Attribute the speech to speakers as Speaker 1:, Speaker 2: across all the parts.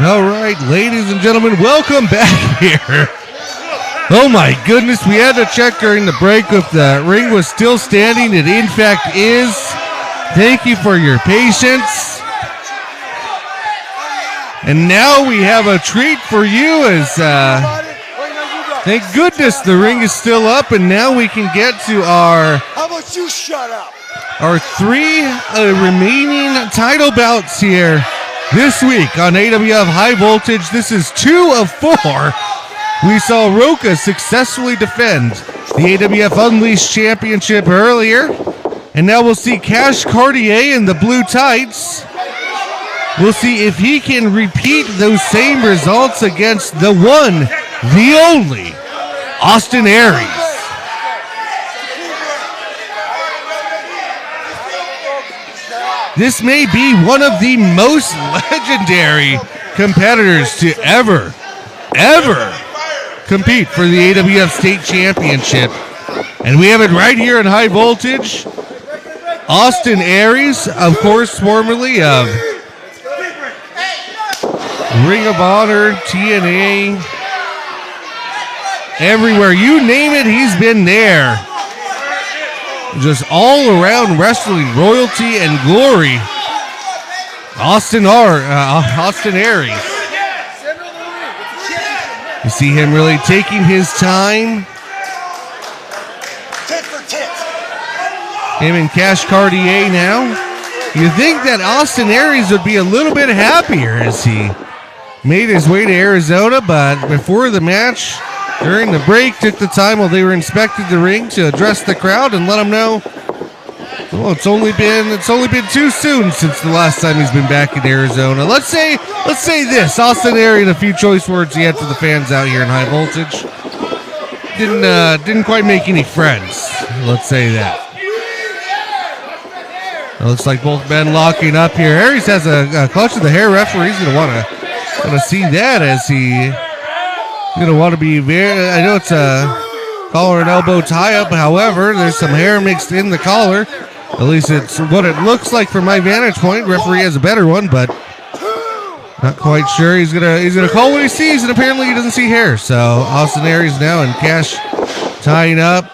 Speaker 1: All right, ladies and gentlemen, welcome back here. Oh my goodness, we had to check during the break if the ring was still standing. It in fact is. Thank you for your patience. And now we have a treat for you as, thank goodness the ring is still up, and now we can get to our...
Speaker 2: How about you shut up?
Speaker 1: Our three remaining title bouts here this week on AWF High Voltage. This is 2 of 4. We saw Roca successfully defend the AWF Unleashed Championship earlier. And now we'll see Cash Cartier in the blue tights. We'll see if he can repeat those same results against the one, the only, Austin Aries. This may be one of the most legendary competitors to ever compete for the AWF State Championship. And we have it right here in High Voltage. Austin Aries, of course, formerly of Ring of Honor, TNA, everywhere. You name it, he's been there. Just all around wrestling royalty and glory. Austin Aries. You see him really taking his time. Him and Cash Cartier now. You think that Austin Aries would be a little bit happier as he made his way to Arizona, but before the match, during the break, took the time while they were inspecting the ring to address the crowd and let them know, well, it's only been too soon since the last time he's been back in Arizona. Let's say this: Austin Aries, a few choice words he had for the fans out here in High Voltage. Didn't quite make any friends. Let's say that. It looks like both men locking up here. Aries has a clutch of the hair. Referee's gonna want to see that as he. Going to want to be very, I know it's a collar and elbow tie-up, however, there's some hair mixed in the collar. At least it's what it looks like from my vantage point. Referee has a better one, but not quite sure. He's gonna call what he sees, and apparently he doesn't see hair. So Austin Aries now and Cash tying up.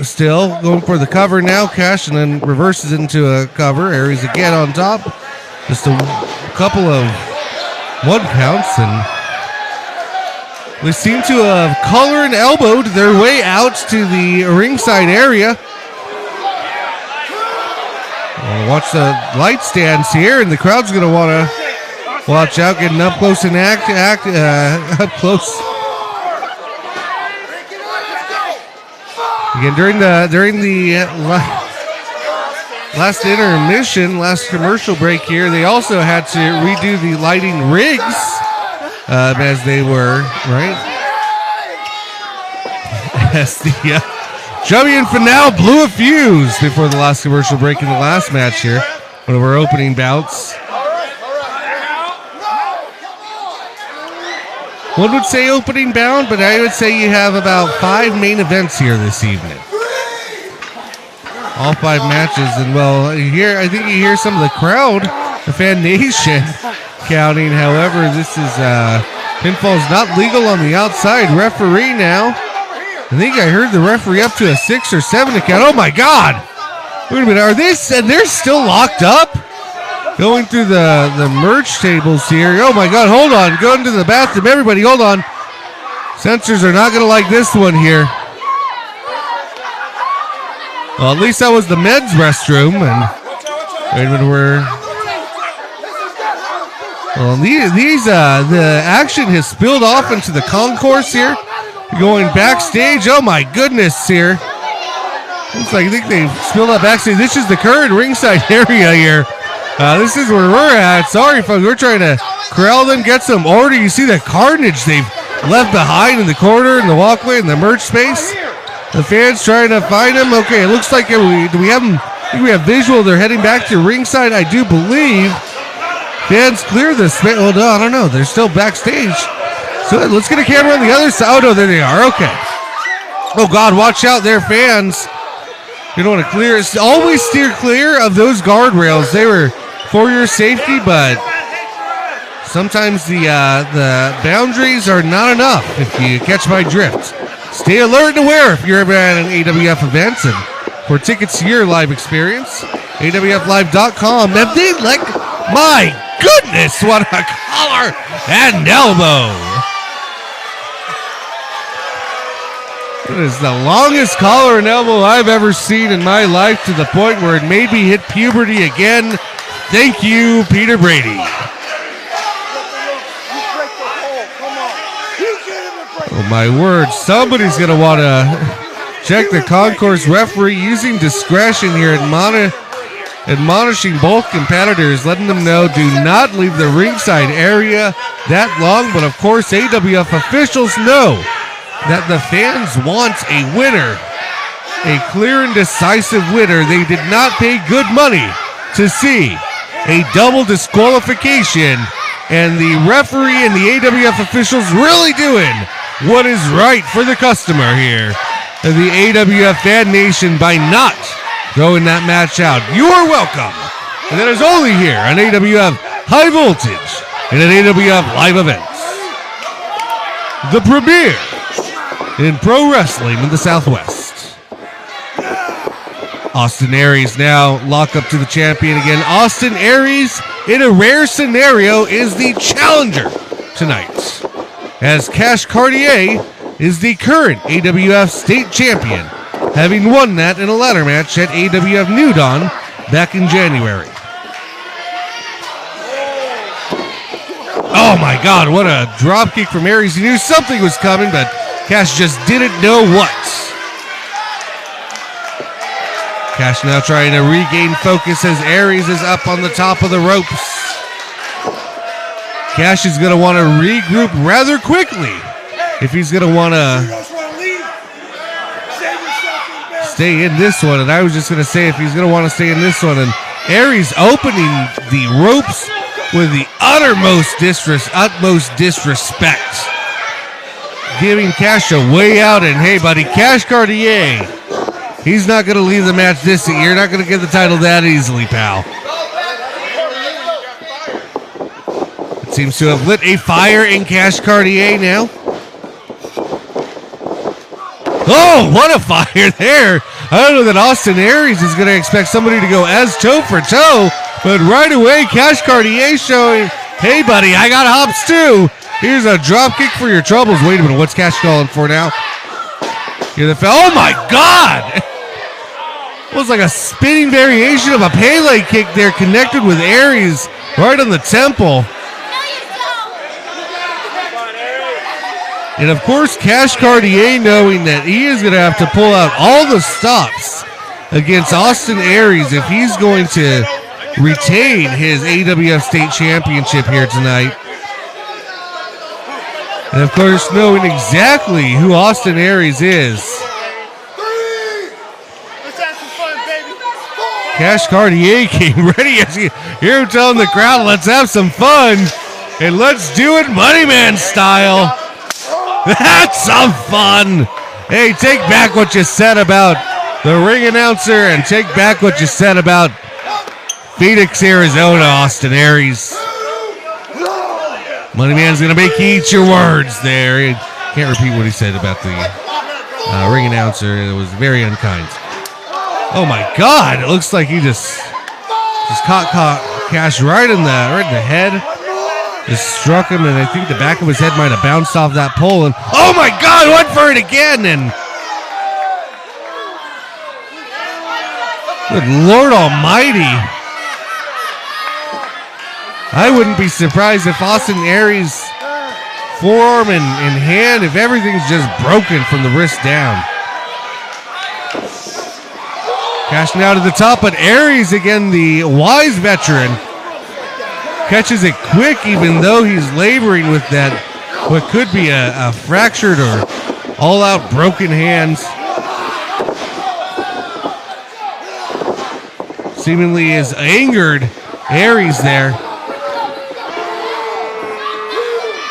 Speaker 1: Still going for the cover now. Cash and then reverses into a cover. Aries again on top. Just a couple of 1 counts, and they seem to have collar and elbowed their way out to the ringside area. We'll watch the light stands here, and the crowd's going to want to watch out, getting up close and up close. Again, during the last intermission, last commercial break here, they also had to redo the lighting rigs. As they were, right? As the Chubby and Finale blew a fuse before the last commercial break in the last match here. One of our opening bouts. One would say opening bout, but I would say you have about 5 main events here this evening. All 5 matches, and well, I think you hear some of the crowd, the fan nation, counting. However, this is pinfall's not legal on the outside. Referee now. I think I heard the referee up to a 6 or 7 to count. Oh my God! Wait a minute, are they? And they're still locked up? Going through the merch tables here. Oh my God! Hold on. Going to the bathroom. Everybody, hold on. Censors are not going to like this one here. Well, at least that was the men's restroom, and wait a minute, well, the action has spilled off into the concourse here. Going backstage. Oh my goodness here. Looks like I think they spilled out backstage. This is the current ringside area here. This is where we're at. Sorry folks, we're trying to corral them, get some order. You see the carnage they've left behind in the corner, in the walkway, in the merch space. The fans trying to find them. Okay, it looks like do we have them? I think we have visual. They're heading back to ringside, I do believe. Fans clear the space. Oh, no, I don't know. They're still backstage. So let's get a camera on the other side. Oh, no, there they are. Okay. Oh, God, watch out there, fans. You don't want to clear. Always steer clear of those guardrails. They were for your safety, but sometimes the boundaries are not enough if you catch my drift. Stay alert and aware if you're ever at an AWF event. And for tickets to your live experience, AWFlive.com. Have they my goodness, what a collar and elbow. It is the longest collar and elbow I've ever seen in my life, to the point where it made me hit puberty again. Thank you, Peter Brady. Oh my word, somebody's going to want to check the concourse referee using discretion here, admonishing both competitors, letting them know do not leave the ringside area that long. But of course, AWF officials know that the fans want a winner, a clear and decisive winner. They did not pay good money to see a double disqualification, and the referee and the AWF officials really doing what is right for the customer here, the AWF fan nation, by not throwing that match out. You are welcome, and that is only here on AWF High Voltage and at AWF Live Events, the premier in pro wrestling in the Southwest. Austin Aries now lock up to the champion again. Austin Aries, in a rare scenario, is the challenger tonight, as Cash Cartier is the current AWF state champion, having won that in a ladder match at AWF New Dawn back in January. Oh my God, what a drop kick from Aries. He knew something was coming, but Cash just didn't know what. Cash now trying to regain focus as Aries is up on the top of the ropes. Cash is going to want to regroup rather quickly if he's going to want to stay in this one. And I was just going to say, if he's going to want to stay in this one. And Aries opening the ropes with the utmost disrespect, giving Cash a way out. And hey, buddy, Cash Cartier, he's not going to leave the match this year. You're not going to get the title that easily, pal. It seems to have lit a fire in Cash Cartier now. Oh, what a fire there. I don't know that Austin Aries is going to expect somebody to go as toe for toe, but right away, Cash Cartier showing, hey, buddy, I got hops too. Here's a drop kick for your troubles. Wait a minute, what's Cash calling for now? Oh my God! It was like a spinning variation of a Pele kick there, connected with Aries right on the temple. And of course, Cash Cartier, knowing that he is going to have to pull out all the stops against Austin Aries if he's going to retain his AWF State Championship here tonight. And of course, knowing exactly who Austin Aries is. Cash Cartier came ready as you hear him telling the crowd, let's have some fun and let's do it Money Man style. That's some fun. Hey, take back what you said about the ring announcer and take back what you said about Phoenix, Arizona, Austin Aries. Money Man's going to make you eat your words there. He can't repeat what he said about the ring announcer. It was very unkind. Oh my God, it looks like he just caught Cash right in the head. Just struck him, and I think the back of his head might have bounced off that pole. And oh my God, went for it again. And good Lord Almighty. I wouldn't be surprised if Austin Aries' forearm and hand, if everything's just broken from the wrist down. Cash now to the top, but Aries, again, the wise veteran, catches it quick, even though he's laboring with that, what could be a fractured or all-out broken hands. Seemingly is angered Aries there.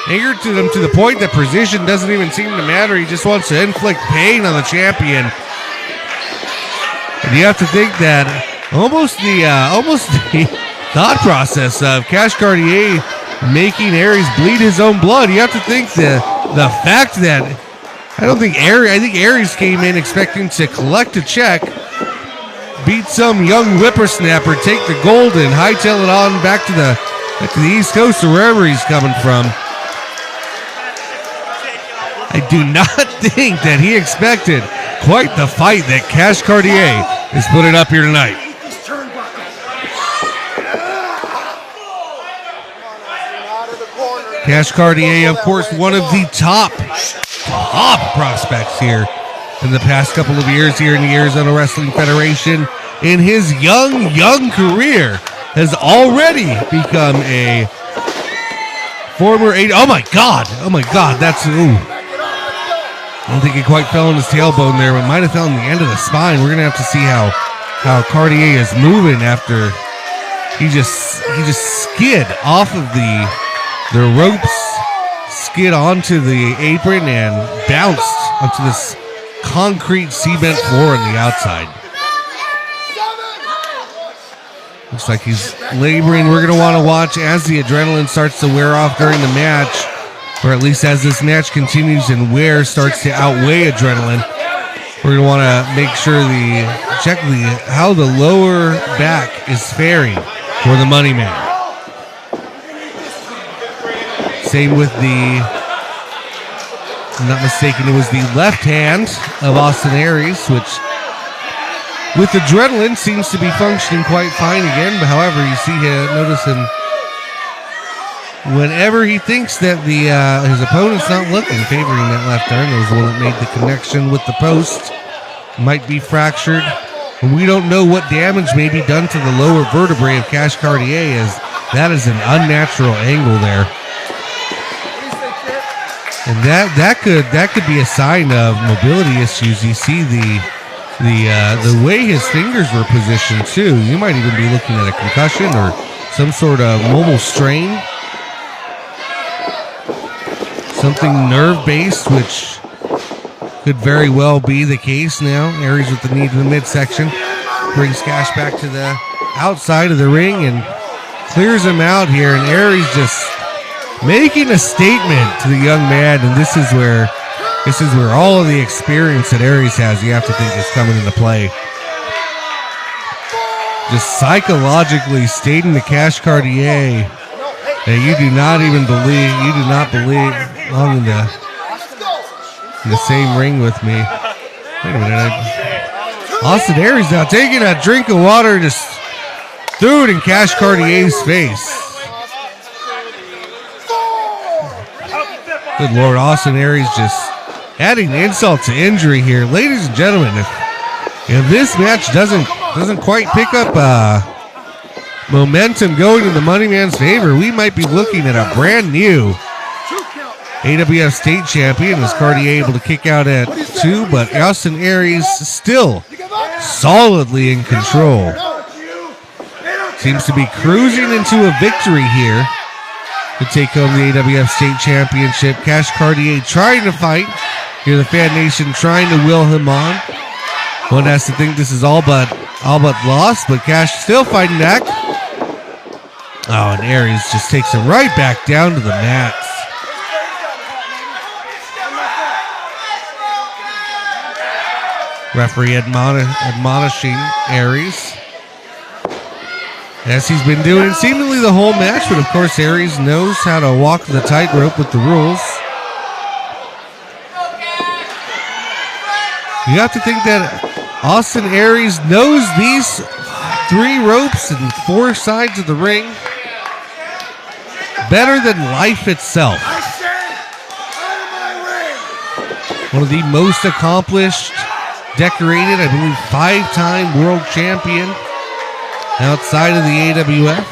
Speaker 1: Angered to them to the point that precision doesn't even seem to matter. He just wants to inflict pain on the champion. And You have to think that almost the thought process of Cash Cartier making Aries bleed his own blood. You have to think the fact that I think Aries came in expecting to collect a check, beat some young whippersnapper, take the gold and hightail it on back to the East Coast or wherever he's coming from. I do not think that he expected quite the fight that Cash Cartier is putting up here tonight. Cash Cartier, of course, one of the top prospects here in the past couple of years here in the Arizona Wrestling Federation. In his young career, has already become a former oh my God, that's, ooh. I don't think it quite fell on his tailbone there, but might have fell on the end of the spine. We're going to have to see how Cartier is moving after he just skid off of the ropes, skid onto the apron, and bounced onto this concrete cement floor on the outside. Looks like he's laboring. We're going to want to watch as the adrenaline starts to wear off during the match, or at least as this match continues and wear starts to outweigh adrenaline. We're going to want to make sure check how the lower back is faring for the Money Man. Same with if I'm not mistaken, it was the left hand of Austin Aries, which with adrenaline seems to be functioning quite fine again. But however, you see notice him whenever he thinks that his opponent's not looking, favoring that left arm. It was the one that made the connection with the post. Might be fractured. We don't know what damage may be done to the lower vertebrae of Cash Cartier, as that is an unnatural angle there. And that could be a sign of mobility issues. You see the way his fingers were positioned too. You might even be looking at a concussion or some sort of mobile strain. Something nerve-based, which could very well be the case now. Aries with the knee to the midsection. Brings Cash back to the outside of the ring and clears him out here. And Aries just making a statement to the young man. And this is where all of the experience that Aries has, you have to think, is coming into play. Just psychologically stating to Cash Cartier that you do not believe long in the same ring with me. Wait a minute. Austin Aries now taking a drink of water, just threw it in Cash Cartier's face. Good Lord, Austin Aries just adding insult to injury here. Ladies and gentlemen, if this match doesn't quite pick up momentum going in the Money Man's favor, we might be looking at a brand new AWF State Champion, as Cartier able to kick out at 2, but Austin Aries still solidly in control. Seems to be cruising into a victory here to take home the AWF State Championship. Cash Cartier trying to fight. Here the Fan Nation trying to will him on. One has to think this is all but lost, but Cash still fighting back. Oh, and Aries just takes him right back down to the mats. Referee admonishing Aries, as he's been doing seemingly the whole match, but of course Aries knows how to walk the tightrope with the rules. You have to think that Austin Aries knows these 3 ropes and 4 sides of the ring better than life itself. One of the most accomplished, decorated, I believe, 5-time world champion outside of the AWF.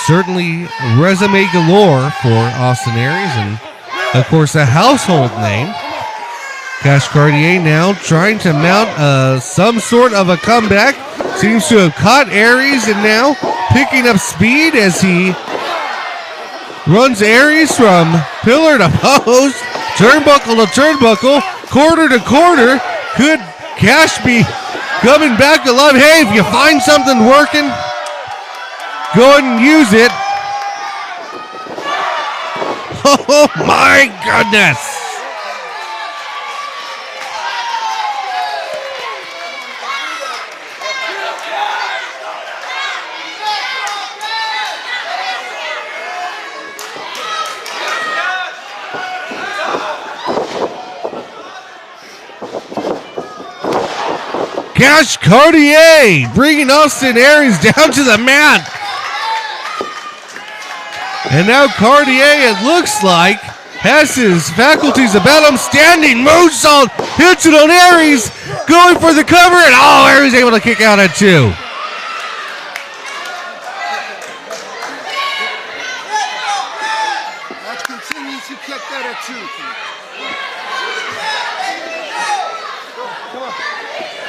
Speaker 1: Certainly resume galore for Austin Aries, and of course a household name. Cash Cartier now trying to mount some sort of a comeback. Seems to have caught Aries and now picking up speed as he runs Aries from pillar to post, turnbuckle to turnbuckle, quarter to quarter, Could Cash be coming back alive? Hey, if you find something working, go ahead and use it. Oh my goodness. Cash Cartier bringing Austin Aries down to the mat. And now Cartier, it looks like, has his faculties about him. Standing moonsault, hits it on Aries, going for the cover, and Aries able to kick out at 2.
Speaker 2: Let's continue to kick that at 2. Come on.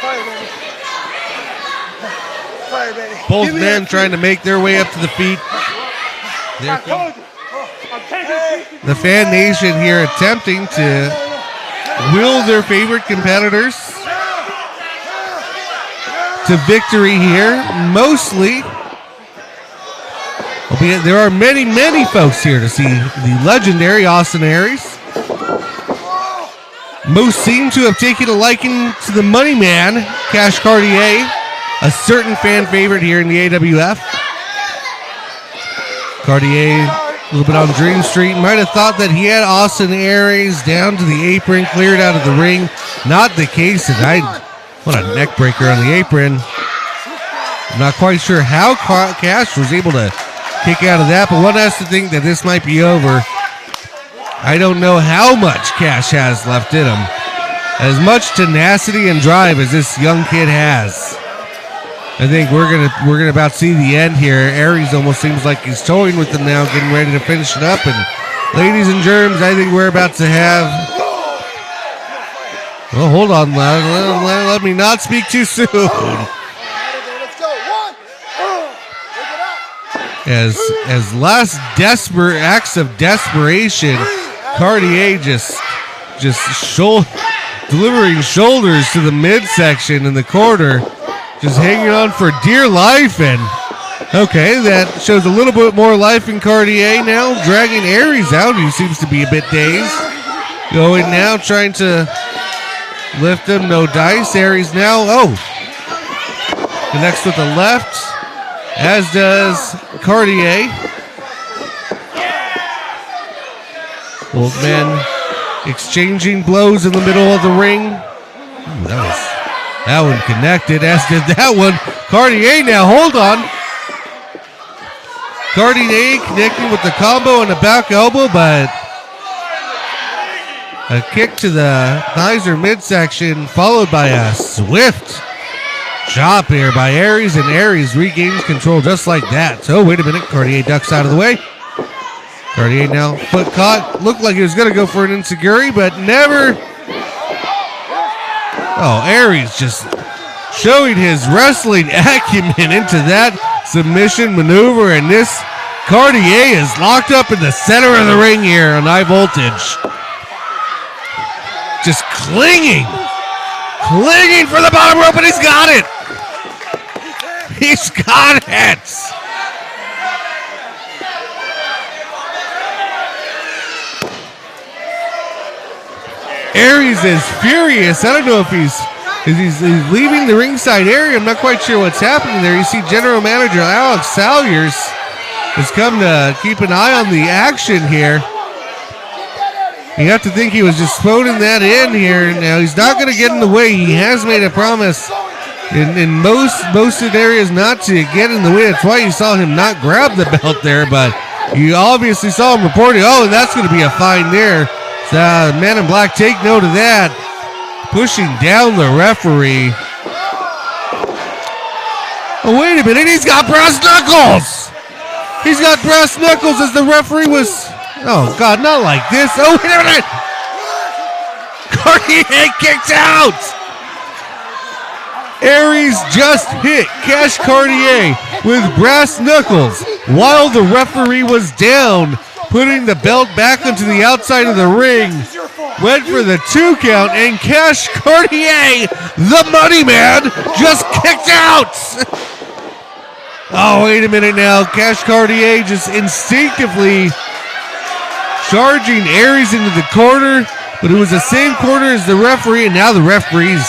Speaker 2: Fire, baby.
Speaker 1: Both men trying to make their way up to the feet. The fan nation here attempting to will their favorite competitors to victory here. Mostly, albeit there are many, many folks here to see the legendary Austin Aries. Most seem to have taken a liking to the money man, Cash Cartier, a certain fan favorite here in the AWF. Cartier, a little bit on Dream Street, might have thought that he had Austin Aries down to the apron, cleared out of the ring. Not the case tonight. What a neck breaker on the apron. I'm not quite sure how Cash was able to kick out of that, but one has to think that this might be over. I don't know how much Cash has left in him. As much tenacity and drive as this young kid has. I think we're gonna about see the end here. Aries almost seems like he's toying with them now, getting ready to finish it up. And ladies and germs, I think we're about to have. Well, hold on, let me not speak too soon. As last desperate acts of desperation, Cartier just delivering shoulders to the midsection in the corner. Just hanging on for dear life, and okay, that shows a little bit more life in Cartier now, dragging Aries out, who seems to be a bit dazed. Going now, trying to lift him, no dice. Aries now, connects with the left, as does Cartier. Both men exchanging blows in the middle of the ring. Ooh, that one connected, as did that one. Cartier now, hold on. Cartier connecting with the combo and the back elbow, but a kick to the thighs or midsection, followed by a swift chop here by Aries, and Aries regains control just like that. So, wait a minute, Cartier ducks out of the way. Cartier now, foot caught. Looked like he was going to go for an enziguri, but never. Aries just showing his wrestling acumen into that submission maneuver, and this Cartier is locked up in the center of the ring here on High Voltage. Just clinging for the bottom rope, and he's got it. He's got it. Aries is furious. I don't know if he's leaving the ringside area. I'm not quite sure what's happening there. You see General Manager Alex Salyers has come to keep an eye on the action here. You have to think he was just phoning that in here. Now, he's not going to get in the way. He has made a promise in most scenarios not to get in the way. That's why you saw him not grab the belt there, but you obviously saw him reporting, and that's going to be a fine there. So, Man in Black, take note of that. Pushing down the referee. Oh, wait a minute. He's got brass knuckles. He's got brass knuckles as the referee was. Oh, God, not like this. Oh, wait a minute. Cartier kicked out. Aries just hit Cash Cartier with brass knuckles while the referee was down, putting the belt back onto the outside of the ring. went for the 2 count, and Cash Cartier, the money man, just kicked out. Oh, wait a minute now. Cash Cartier just instinctively charging Aries into the corner, but it was the same corner as the referee, and now the referee's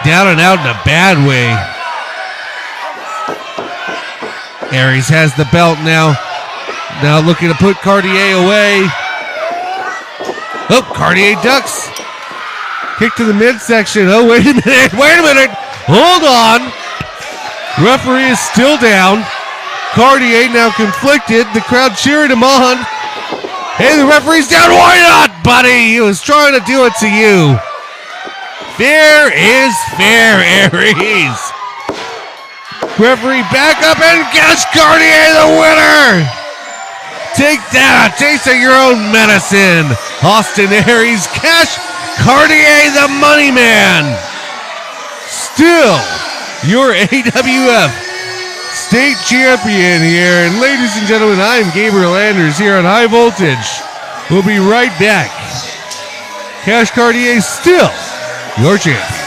Speaker 1: down and out in a bad way. Aries has the belt now. Now looking to put Cartier away. Oh, Cartier ducks. Kick to the midsection. Oh, wait a minute. Wait a minute. Hold on. Referee is still down. Cartier now conflicted. The crowd cheering him on. Hey, the referee's down. Why not, buddy? He was trying to do it to you. Fair is fair, Aries. Referee back up, and Cash Cartier the winner. Take that, a taste of your own medicine. Austin Aries, Cash Cartier the money man. Still your AWF State Champion here. And ladies and gentlemen, I'm Gabriel Anders here on High Voltage. We'll be right back. Cash Cartier still your champion.